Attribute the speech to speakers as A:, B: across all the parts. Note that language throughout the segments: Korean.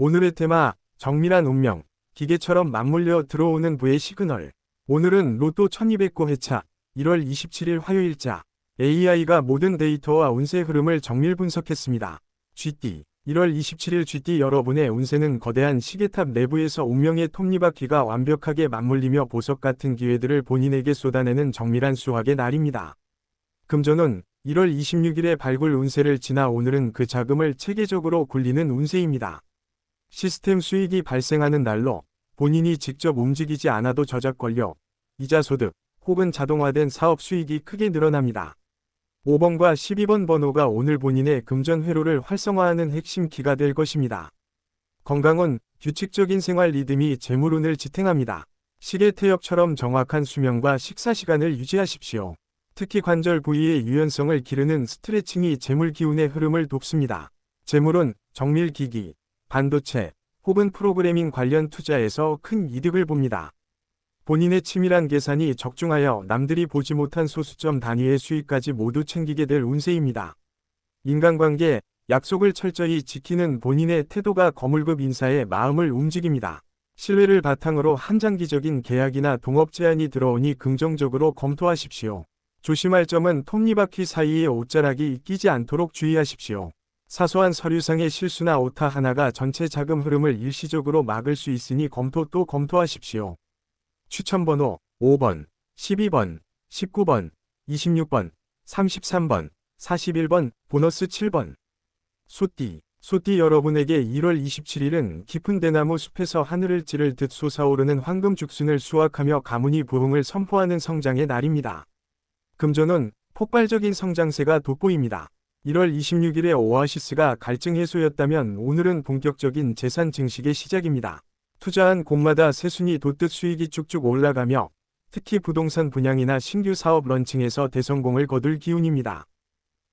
A: 오늘의 테마, 정밀한 운명, 기계처럼 맞물려 들어오는 부의 시그널. 오늘은 로또 1209 회차, 1월 27일 화요일자. AI가 모든 데이터와 운세 흐름을 정밀 분석했습니다. GT 1월 27일 GT 여러분의 운세는 거대한 시계탑 내부에서 운명의 톱니바퀴가 완벽하게 맞물리며 보석 같은 기회들을 본인에게 쏟아내는 정밀한 수학의 날입니다. 금전운 1월 26일에 발굴 운세를 지나 오늘은 그 자금을 체계적으로 굴리는 운세입니다. 시스템 수익이 발생하는 날로 본인이 직접 움직이지 않아도 저작 권력, 이자 소득, 혹은 자동화된 사업 수익이 크게 늘어납니다. 5번과 12번 번호가 오늘 본인의 금전 회로를 활성화하는 핵심 키가 될 것입니다. 건강은 규칙적인 생활 리듬이 재물운을 지탱합니다. 시계 태역처럼 정확한 수면과 식사 시간을 유지하십시오. 특히 관절 부위의 유연성을 기르는 스트레칭이 재물 기운의 흐름을 돕습니다. 재물은 정밀 기기, 반도체, 혹은 프로그래밍 관련 투자에서 큰 이득을 봅니다. 본인의 치밀한 계산이 적중하여 남들이 보지 못한 소수점 단위의 수익까지 모두 챙기게 될 운세입니다. 인간관계, 약속을 철저히 지키는 본인의 태도가 거물급 인사의 마음을 움직입니다. 신뢰를 바탕으로 한장기적인 계약이나 동업 제안이 들어오니 긍정적으로 검토하십시오. 조심할 점은 톱니바퀴 사이에 옷자락이 끼지 않도록 주의하십시오. 사소한 서류상의 실수나 오타 하나가 전체 자금 흐름을 일시적으로 막을 수 있으니 검토 또 검토하십시오. 추천번호 5번, 12번, 19번, 26번, 33번, 41번, 보너스 7번. 소띠 여러분에게 1월 27일은 깊은 대나무 숲에서 하늘을 찌를 듯 솟아오르는 황금 죽순을 수확하며 가문이 부흥을 선포하는 성장의 날입니다. 금전은 폭발적인 성장세가 돋보입니다. 1월 26일에 오아시스가 갈증 해소였다면 오늘은 본격적인 재산 증식의 시작입니다. 투자한 곳마다 새순이 돋듯 수익이 쭉쭉 올라가며 특히 부동산 분양이나 신규 사업 런칭에서 대성공을 거둘 기운입니다.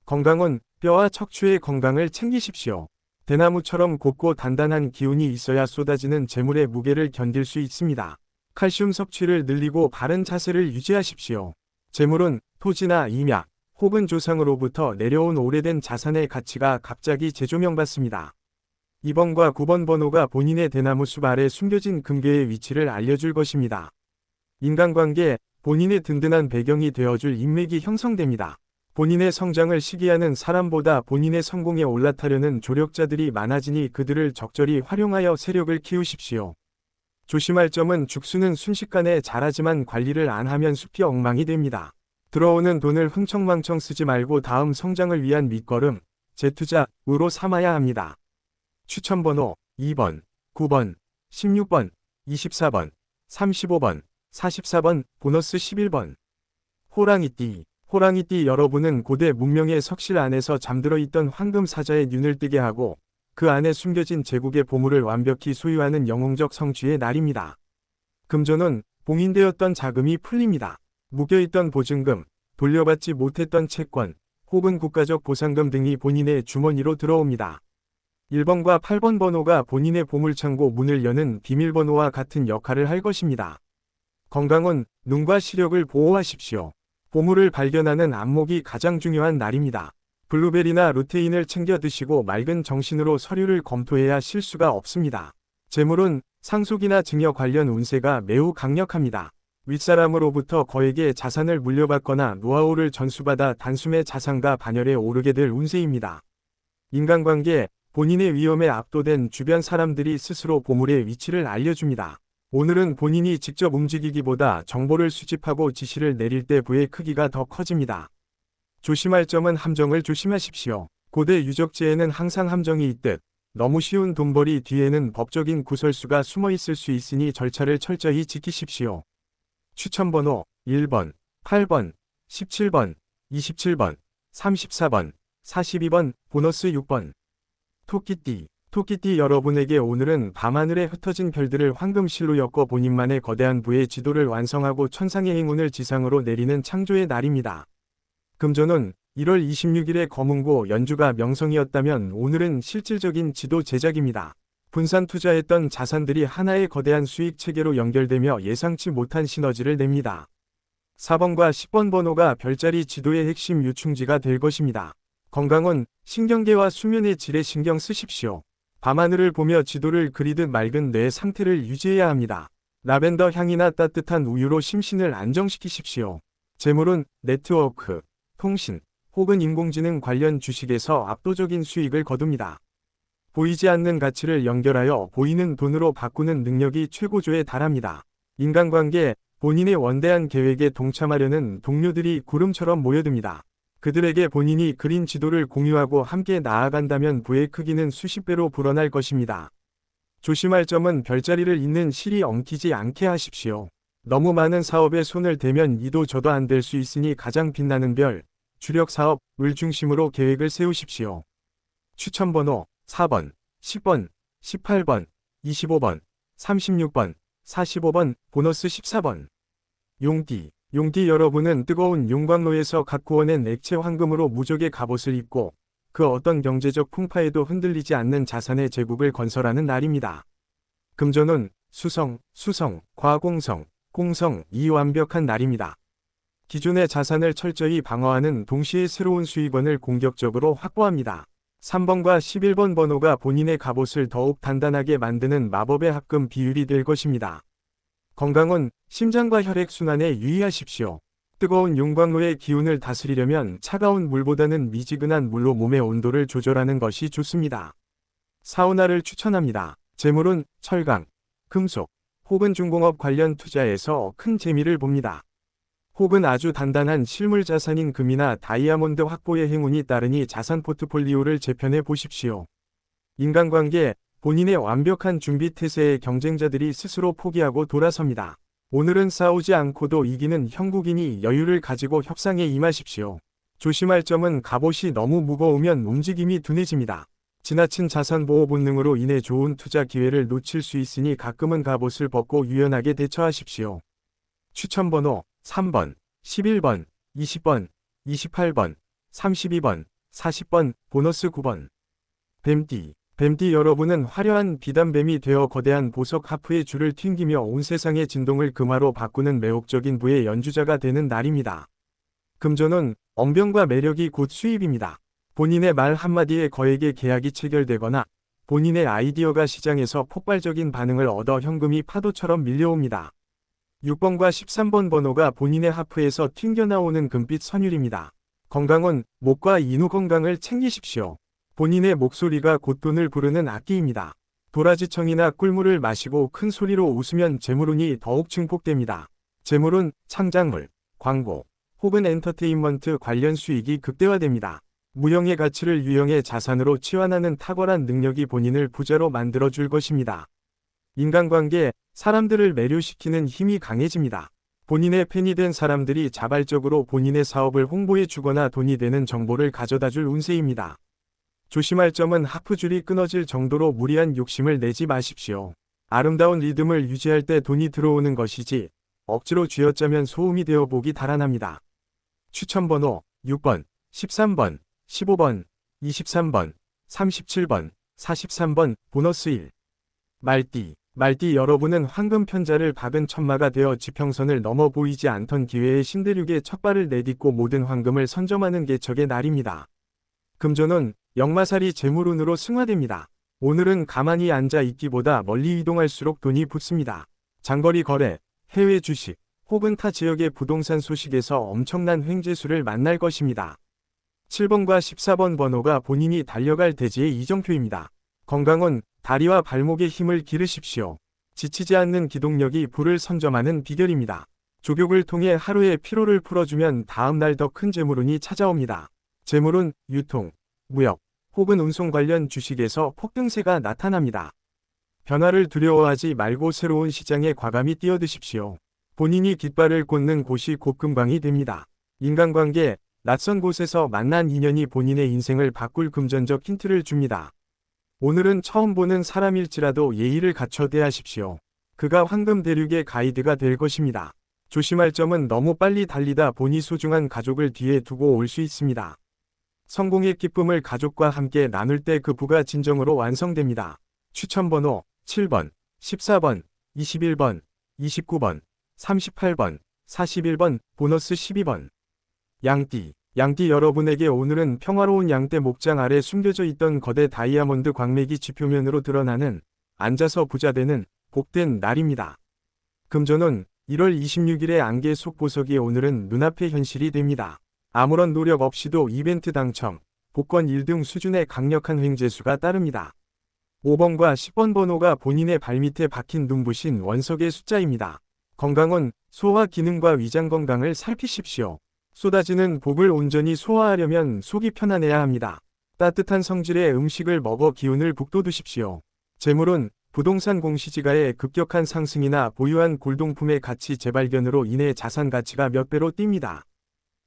A: 건강은 뼈와 척추의 건강을 챙기십시오. 대나무처럼 곱고 단단한 기운이 있어야 쏟아지는 재물의 무게를 견딜 수 있습니다. 칼슘 섭취를 늘리고 바른 자세를 유지하십시오. 재물은 토지나 임야, 혹은 조상으로부터 내려온 오래된 자산의 가치가 갑자기 재조명받습니다. 2번과 9번 번호가 본인의 대나무 숲 아래 숨겨진 금괴의 위치를 알려줄 것입니다. 인간관계, 본인의 든든한 배경이 되어줄 인맥이 형성됩니다. 본인의 성장을 시기하는 사람보다 본인의 성공에 올라타려는 조력자들이 많아지니 그들을 적절히 활용하여 세력을 키우십시오. 조심할 점은 죽순은 순식간에 자라지만 관리를 안 하면 숲이 엉망이 됩니다. 들어오는 돈을 흥청망청 쓰지 말고 다음 성장을 위한 밑거름, 재투자으로 삼아야 합니다. 추천번호 2번, 9번, 16번, 24번, 35번, 44번, 보너스 11번. 호랑이띠 여러분은 고대 문명의 석실 안에서 잠들어 있던 황금 사자의 눈을 뜨게 하고 그 안에 숨겨진 제국의 보물을 완벽히 소유하는 영웅적 성취의 날입니다. 금전은 봉인되었던 자금이 풀립니다. 묶여있던 보증금, 돌려받지 못했던 채권, 혹은 국가적 보상금 등이 본인의 주머니로 들어옵니다. 1번과 8번 번호가 본인의 보물창고 문을 여는 비밀번호와 같은 역할을 할 것입니다. 건강은 눈과 시력을 보호하십시오. 보물을 발견하는 안목이 가장 중요한 날입니다. 블루베리나 루테인을 챙겨 드시고 맑은 정신으로 서류를 검토해야 실수가 없습니다. 재물은 상속이나 증여 관련 운세가 매우 강력합니다. 윗사람으로부터 거액의 자산을 물려받거나 노하우를 전수받아 단숨에 자산가 반열에 오르게 될 운세입니다. 인간관계, 본인의 위험에 압도된 주변 사람들이 스스로 보물의 위치를 알려줍니다. 오늘은 본인이 직접 움직이기보다 정보를 수집하고 지시를 내릴 때 부의 크기가 더 커집니다. 조심할 점은 함정을 조심하십시오. 고대 유적지에는 항상 함정이 있듯 너무 쉬운 돈벌이 뒤에는 법적인 구설수가 숨어 있을 수 있으니 절차를 철저히 지키십시오. 추천번호 1번, 8번, 17번, 27번, 34번, 42번, 보너스 6번. 토끼띠 여러분에게 오늘은 밤하늘에 흩어진 별들을 황금실로 엮어 본인만의 거대한 부의 지도를 완성하고 천상의 행운을 지상으로 내리는 창조의 날입니다. 금전은 1월 26일에 검은고 연주가 명성이었다면 오늘은 실질적인 지도 제작입니다. 분산 투자했던 자산들이 하나의 거대한 수익 체계로 연결되며 예상치 못한 시너지를 냅니다. 4번과 10번 번호가 별자리 지도의 핵심 유충지가 될 것입니다. 건강은 신경계와 수면의 질에 신경 쓰십시오. 밤하늘을 보며 지도를 그리듯 맑은 뇌 상태를 유지해야 합니다. 라벤더 향이나 따뜻한 우유로 심신을 안정시키십시오. 재물운 네트워크, 통신, 혹은 인공지능 관련 주식에서 압도적인 수익을 거둡니다. 보이지 않는 가치를 연결하여 보이는 돈으로 바꾸는 능력이 최고조에 달합니다. 인간관계, 본인의 원대한 계획에 동참하려는 동료들이 구름처럼 모여듭니다. 그들에게 본인이 그린 지도를 공유하고 함께 나아간다면 부의 크기는 수십 배로 불어날 것입니다. 조심할 점은 별자리를 잇는 실이 엉키지 않게 하십시오. 너무 많은 사업에 손을 대면 이도 저도 안 될 수 있으니 가장 빛나는 별, 주력 사업을 중심으로 계획을 세우십시오. 추천번호 4번, 10번, 18번, 25번, 36번, 45번, 보너스 14번. 용띠. 용띠 여러분은 뜨거운 용광로에서 갓 구워낸 액체 황금으로 무적의 갑옷을 입고 그 어떤 경제적 풍파에도 흔들리지 않는 자산의 제국을 건설하는 날입니다. 금전운, 수성, 과공성, 공성이 완벽한 날입니다. 기존의 자산을 철저히 방어하는 동시에 새로운 수익원을 공격적으로 확보합니다. 3번과 11번 번호가 본인의 갑옷을 더욱 단단하게 만드는 마법의 합금 비율이 될 것입니다. 건강은 심장과 혈액순환에 유의하십시오. 뜨거운 용광로의 기운을 다스리려면 차가운 물보다는 미지근한 물로 몸의 온도를 조절하는 것이 좋습니다. 사우나를 추천합니다. 재물은 철강, 금속, 혹은 중공업 관련 투자에서 큰 재미를 봅니다. 혹은 아주 단단한 실물 자산인 금이나 다이아몬드 확보의 행운이 따르니 자산 포트폴리오를 재편해 보십시오. 인간관계, 본인의 완벽한 준비 태세에 경쟁자들이 스스로 포기하고 돌아섭니다. 오늘은 싸우지 않고도 이기는 형국이니 여유를 가지고 협상에 임하십시오. 조심할 점은 갑옷이 너무 무거우면 움직임이 둔해집니다. 지나친 자산 보호 본능으로 인해 좋은 투자 기회를 놓칠 수 있으니 가끔은 갑옷을 벗고 유연하게 대처하십시오. 추천번호 3번, 11번, 20번, 28번, 32번, 40번, 보너스 9번. 뱀띠. 뱀띠 여러분은 화려한 비단뱀이 되어 거대한 보석 하프의 줄을 튕기며 온 세상의 진동을 금화로 바꾸는 매혹적인 부의 연주자가 되는 날입니다. 금전운, 언변과 매력이 곧 수입입니다. 본인의 말 한마디에 거액의 계약이 체결되거나 본인의 아이디어가 시장에서 폭발적인 반응을 얻어 현금이 파도처럼 밀려옵니다. 6번과 13번 번호가 본인의 하프에서 튕겨나오는 금빛 선율입니다. 건강은 목과 인후 건강을 챙기십시오. 본인의 목소리가 곧 돈을 부르는 악기입니다. 도라지청이나 꿀물을 마시고 큰 소리로 웃으면 재물운이 더욱 증폭됩니다. 재물운, 창작물, 광고, 혹은 엔터테인먼트 관련 수익이 극대화됩니다. 무형의 가치를 유형의 자산으로 치환하는 탁월한 능력이 본인을 부자로 만들어줄 것입니다. 인간관계, 사람들을 매료시키는 힘이 강해집니다. 본인의 팬이 된 사람들이 자발적으로 본인의 사업을 홍보해 주거나 돈이 되는 정보를 가져다줄 운세입니다. 조심할 점은 하프줄이 끊어질 정도로 무리한 욕심을 내지 마십시오. 아름다운 리듬을 유지할 때 돈이 들어오는 것이지 억지로 쥐어짜면 소음이 되어 복이 달아납니다. 추천번호 6번, 13번, 15번, 23번, 37번, 43번, 보너스 1. 말띠. 말띠 여러분은 황금 편자를 박은 천마가 되어 지평선을 넘어 보이지 않던 기회에 신대륙에 첫 발을 내딛고 모든 황금을 선점하는 개척의 날입니다. 금전운, 역마살이 재물운으로 승화됩니다. 오늘은 가만히 앉아 있기보다 멀리 이동할수록 돈이 붙습니다. 장거리 거래, 해외 주식, 혹은 타 지역의 부동산 소식에서 엄청난 횡재수를 만날 것입니다. 7번과 14번 번호가 본인이 달려갈 대지의 이정표입니다. 건강은 다리와 발목에 힘을 기르십시오. 지치지 않는 기동력이 부를 선점하는 비결입니다. 족욕을 통해 하루의 피로를 풀어주면 다음날 더 큰 재물운이 찾아옵니다. 재물운, 유통, 무역, 혹은 운송 관련 주식에서 폭등세가 나타납니다. 변화를 두려워하지 말고 새로운 시장에 과감히 뛰어드십시오. 본인이 깃발을 꽂는 곳이 곧 금광이 됩니다. 인간관계, 낯선 곳에서 만난 인연이 본인의 인생을 바꿀 금전적 힌트를 줍니다. 오늘은 처음 보는 사람일지라도 예의를 갖춰 대하십시오. 그가 황금 대륙의 가이드가 될 것입니다. 조심할 점은 너무 빨리 달리다 보니 소중한 가족을 뒤에 두고 올 수 있습니다. 성공의 기쁨을 가족과 함께 나눌 때 그 부가 진정으로 완성됩니다. 추천번호 7번, 14번, 21번, 29번, 38번, 41번, 보너스 12번. 양띠. 양띠 여러분에게 오늘은 평화로운 양떼 목장 아래 숨겨져 있던 거대 다이아몬드 광맥이 지표면으로 드러나는 앉아서 부자 되는 복된 날입니다. 금전운 1월 26일의 안개 속 보석이 오늘은 눈앞에 현실이 됩니다. 아무런 노력 없이도 이벤트 당첨, 복권 1등 수준의 강력한 횡재수가 따릅니다. 5번과 10번 번호가 본인의 발밑에 박힌 눈부신 원석의 숫자입니다. 건강은 소화 기능과 위장 건강을 살피십시오. 쏟아지는 복을 온전히 소화하려면 속이 편안해야 합니다. 따뜻한 성질의 음식을 먹어 기운을 북돋우십시오. 재물은 부동산 공시지가의 급격한 상승이나 보유한 골동품의 가치 재발견으로 인해 자산 가치가 몇 배로 뜁니다.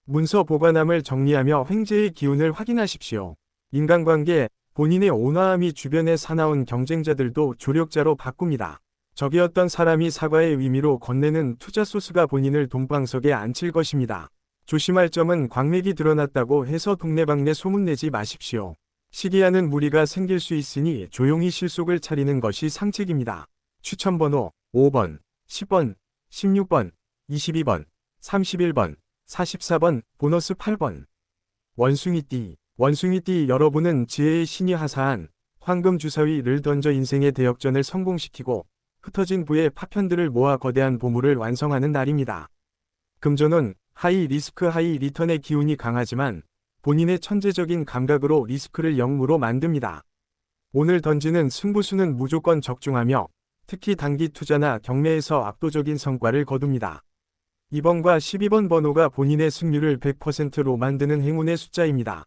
A: 문서 보관함을 정리하며 횡재의 기운을 확인하십시오. 인간관계, 본인의 온화함이 주변의 사나운 경쟁자들도 조력자로 바꿉니다. 적이었던 사람이 사과의 의미로 건네는 투자 소스가 본인을 돈방석에 앉힐 것입니다. 조심할 점은 광맥이 드러났다고 해서 동네방네 소문내지 마십시오. 시기하는 무리가 생길 수 있으니 조용히 실속을 차리는 것이 상책입니다. 추천번호 5번, 10번, 16번, 22번, 31번, 44번, 보너스 8번. 원숭이띠. 원숭이띠 여러분은 지혜의 신이 하사한 황금 주사위를 던져 인생의 대역전을 성공시키고 흩어진 부의 파편들을 모아 거대한 보물을 완성하는 날입니다. 금전운 하이 리스크 하이 리턴의 기운이 강하지만 본인의 천재적인 감각으로 리스크를 영무로 만듭니다. 오늘 던지는 승부수는 무조건 적중하며 특히 단기 투자나 경매에서 압도적인 성과를 거둡니다. 2번과 12번 번호가 본인의 승률을 100%로 만드는 행운의 숫자입니다.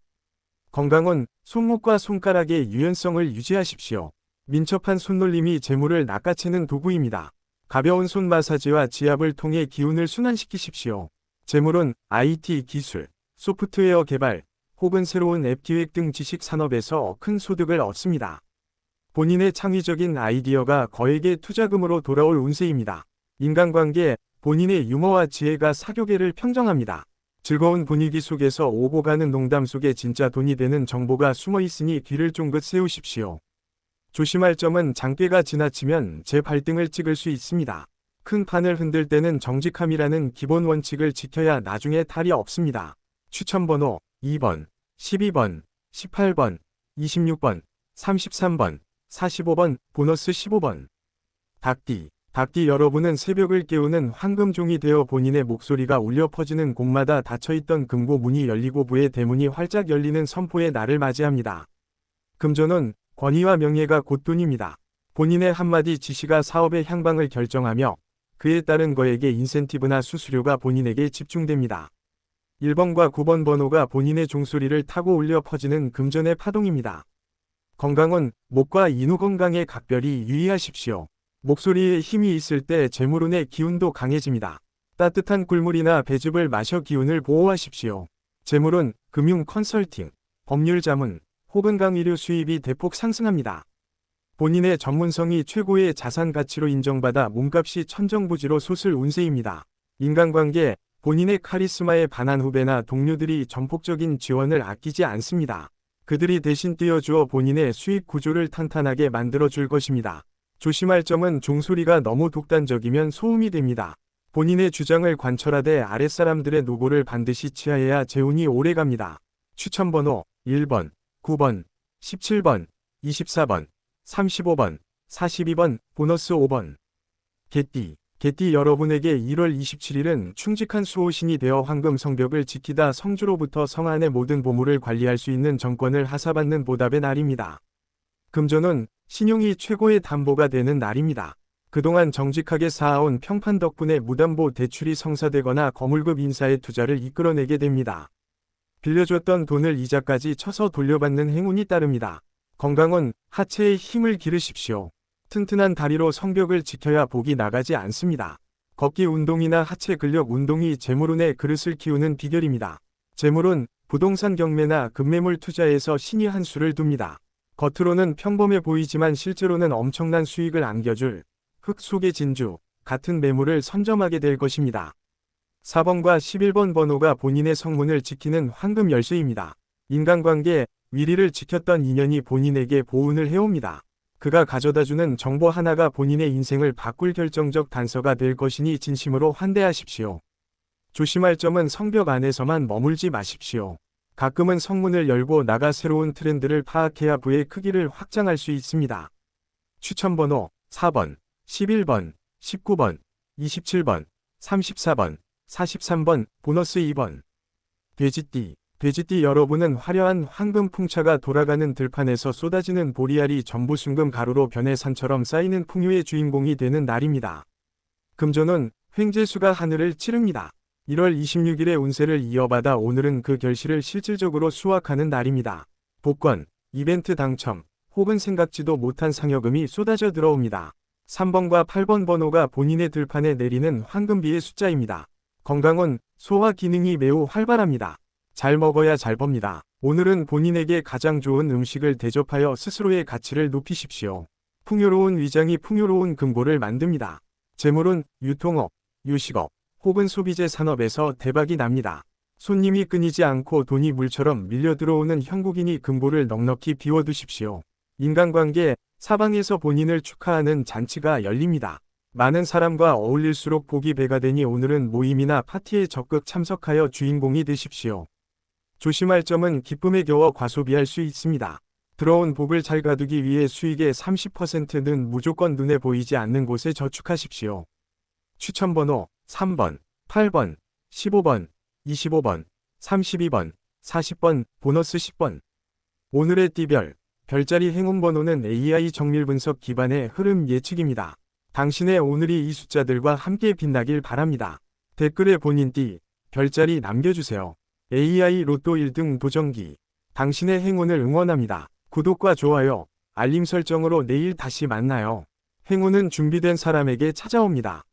A: 건강은 손목과 손가락의 유연성을 유지하십시오. 민첩한 손놀림이 재물을 낚아채는 도구입니다. 가벼운 손 마사지와 지압을 통해 기운을 순환시키십시오. 재물은 IT 기술, 소프트웨어 개발, 혹은 새로운 앱 기획 등 지식 산업에서 큰 소득을 얻습니다. 본인의 창의적인 아이디어가 거액의 투자금으로 돌아올 운세입니다. 인간관계, 본인의 유머와 지혜가 사교계를 평정합니다. 즐거운 분위기 속에서 오고 가는 농담 속에 진짜 돈이 되는 정보가 숨어 있으니 귀를 쫑긋 세우십시오. 조심할 점은 장깨가 지나치면 제 발등을 찍을 수 있습니다. 큰 판을 흔들 때는 정직함이라는 기본 원칙을 지켜야 나중에 탈이 없습니다. 추천번호 2번, 12번, 18번, 26번, 33번, 45번, 보너스 15번. 닭띠. 닭띠 여러분은 새벽을 깨우는 황금종이 되어 본인의 목소리가 울려 퍼지는 곳마다 닫혀있던 금고 문이 열리고 부의 대문이 활짝 열리는 선포의 날을 맞이합니다. 금전은 권위와 명예가 곧 돈입니다. 본인의 한마디 지시가 사업의 향방을 결정하며 그에 따른 거액의 인센티브나 수수료가 본인에게 집중됩니다. 1번과 9번 번호가 본인의 종소리를 타고 울려 퍼지는 금전의 파동입니다. 건강은 목과 인후 건강에 각별히 유의하십시오. 목소리에 힘이 있을 때 재물운의 기운도 강해집니다. 따뜻한 꿀물이나 배즙을 마셔 기운을 보호하십시오. 재물운, 금융 컨설팅, 법률 자문, 혹은 강의료 수입이 대폭 상승합니다. 본인의 전문성이 최고의 자산 가치로 인정받아 몸값이 천정부지로 솟을 운세입니다. 인간관계, 본인의 카리스마에 반한 후배나 동료들이 전폭적인 지원을 아끼지 않습니다. 그들이 대신 띄워주어 본인의 수익 구조를 탄탄하게 만들어줄 것입니다. 조심할 점은 종소리가 너무 독단적이면 소음이 됩니다. 본인의 주장을 관철하되 아랫사람들의 노고를 반드시 취하해야 재운이 오래갑니다. 추천번호 1번, 9번, 17번, 24번, 35번, 42번, 보너스 5번. 개띠. 개띠 여러분에게 1월 27일은 충직한 수호신이 되어 황금 성벽을 지키다 성주로부터 성 안의 모든 보물을 관리할 수 있는 정권을 하사받는 보답의 날입니다. 금전은 신용이 최고의 담보가 되는 날입니다. 그동안 정직하게 쌓아온 평판 덕분에 무담보 대출이 성사되거나 거물급 인사의 투자를 이끌어내게 됩니다. 빌려줬던 돈을 이자까지 쳐서 돌려받는 행운이 따릅니다. 건강은 하체에 힘을 기르십시오. 튼튼한 다리로 성벽을 지켜야 복이 나가지 않습니다. 걷기 운동이나 하체 근력 운동이 재물운의 그릇을 키우는 비결입니다. 재물운, 부동산 경매나 급매물 투자에서 신이 한 수를 둡니다. 겉으로는 평범해 보이지만 실제로는 엄청난 수익을 안겨줄 흙 속의 진주 같은 매물을 선점하게 될 것입니다. 4번과 11번 번호가 본인의 성문을 지키는 황금 열쇠입니다. 인간관계, 위리를 지켰던 인연이 본인에게 보은을 해옵니다. 그가 가져다주는 정보 하나가 본인의 인생을 바꿀 결정적 단서가 될 것이니 진심으로 환대하십시오. 조심할 점은 성벽 안에서만 머물지 마십시오. 가끔은 성문을 열고 나가 새로운 트렌드를 파악해야 부의 크기를 확장할 수 있습니다. 추천번호 4번, 11번, 19번, 27번, 34번, 43번, 보너스 2번. 돼지띠. 돼지띠 여러분은 화려한 황금 풍차가 돌아가는 들판에서 쏟아지는 보리알이 전부 순금 가루로 변해 산처럼 쌓이는 풍요의 주인공이 되는 날입니다. 금전운, 횡재수가 하늘을 찌릅니다. 1월 26일의 운세를 이어받아 오늘은 그 결실을 실질적으로 수확하는 날입니다. 복권, 이벤트 당첨, 혹은 생각지도 못한 상여금이 쏟아져 들어옵니다. 3번과 8번 번호가 본인의 들판에 내리는 황금비의 숫자입니다. 건강운, 소화 기능이 매우 활발합니다. 잘 먹어야 잘 법니다. 오늘은 본인에게 가장 좋은 음식을 대접하여 스스로의 가치를 높이십시오. 풍요로운 위장이 풍요로운 금고를 만듭니다. 재물은 유통업, 유식업, 혹은 소비재 산업에서 대박이 납니다. 손님이 끊이지 않고 돈이 물처럼 밀려 들어오는 형국이니 금고를 넉넉히 비워두십시오. 인간관계, 사방에서 본인을 축하하는 잔치가 열립니다. 많은 사람과 어울릴수록 복이 배가 되니 오늘은 모임이나 파티에 적극 참석하여 주인공이 되십시오. 조심할 점은 기쁨에 겨워 과소비할 수 있습니다. 들어온 복을 잘 가두기 위해 수익의 30%는 무조건 눈에 보이지 않는 곳에 저축하십시오. 추천번호 3번, 8번, 15번, 25번, 32번, 40번, 보너스 10번. 오늘의 띠별, 별자리 행운번호는 AI 정밀분석 기반의 흐름 예측입니다. 당신의 오늘이 이 숫자들과 함께 빛나길 바랍니다. 댓글에 본인 띠, 별자리 남겨주세요. AI 로또 1등 도전기. 당신의 행운을 응원합니다. 구독과 좋아요, 알림 설정으로 내일 다시 만나요. 행운은 준비된 사람에게 찾아옵니다.